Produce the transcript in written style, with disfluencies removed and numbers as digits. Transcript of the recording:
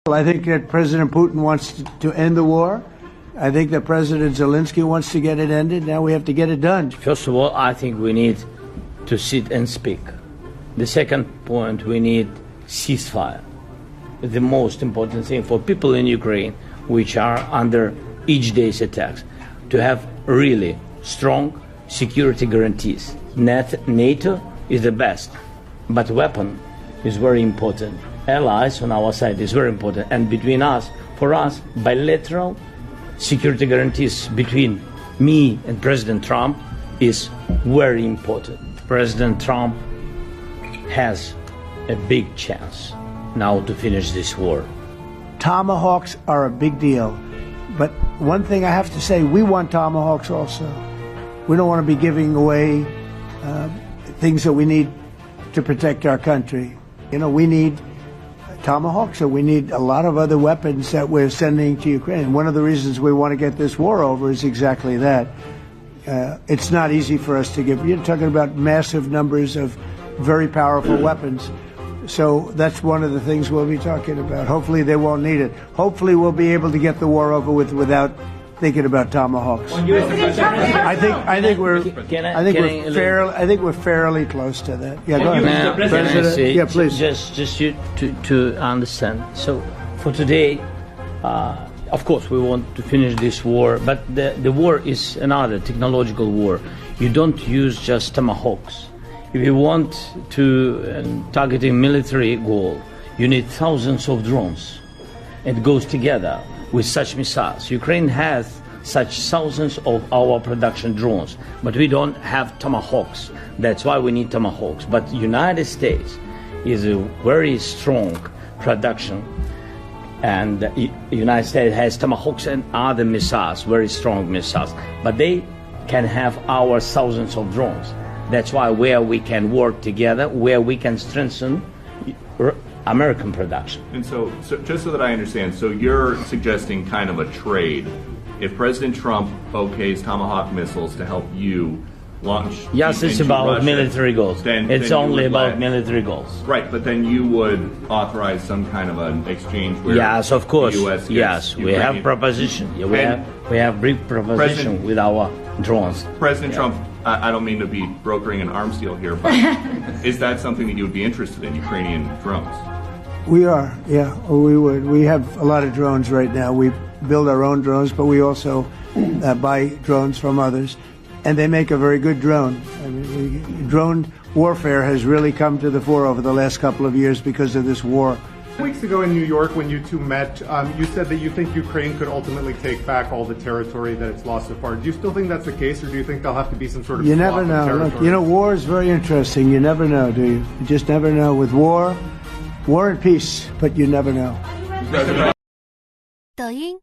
I think that President Putin wants to end the war. I think that President Zelensky wants to get it ended. Now we have to get it done. First of all, I think we need to sit and speak. The second point, we need ceasefire. The most important thing for people in Ukraine, which are under each day's attacks, to have really strong security guarantees. NATO is the best, but weapon is very important. Allies on our side is very important, and between us, for us, bilateral security guarantees between me and President Trump is very important. President Trump has a big chance now to finish this war. Tomahawks are a big deal, but one thing I have to say, we want tomahawks also. We don't want to be giving away things that we need to protect our country. You know, we need tomahawks, so we need a lot of other weapons that we're sending to Ukraine. One of the reasons we want to get this war over is exactly that. It's not easy for us to give. You're talking about massive numbers of very powerful weapons. So that's one of the things we'll be talking about. Hopefully they won't need it. Hopefully we'll be able to get the war over with without thinking about tomahawks. I think we're fairly close to that. Yeah, go ahead. Now, President, yeah, please. Just you to understand. So for today, of course, we want to finish this war, but the war is another technological war. You don't use just tomahawks. If you want to target a military goal, you need thousands of drones. It goes together with such missiles. Ukraine has such thousands of our production drones, but we don't have tomahawks. That's why we need tomahawks. But United States is a very strong production, and the United States has tomahawks and other missiles, very strong missiles, but they can have our thousands of drones. That's why where we can work together, where we can strengthen American production. And so just so that I understand, so you're suggesting kind of a trade. If President Trump okays Tomahawk missiles to help you launch... Yes, it's about Russia, military goals. It's only about military goals. Right, but then you would authorize some kind of an exchange where... Yes, of course. The US yes, we have proposition. Yeah, we have brief proposition with our drones. President Trump, I don't mean to be brokering an arms deal here, but is that something that you would be interested in, Ukrainian drones? We are, yeah, we would. We have a lot of drones right now. We build our own drones, but we also buy drones from others, and they make a very good drone. I mean, drone warfare has really come to the fore over the last couple of years because of this war. Weeks ago in New York, when you two met, you said that you think Ukraine could ultimately take back all the territory that it's lost so far. Do you still think that's the case, or do you think there'll have to be some sort of... You never know. Look, you know, war is very interesting. You never know, do you? You just never know. With war and peace, but you never know. 抖音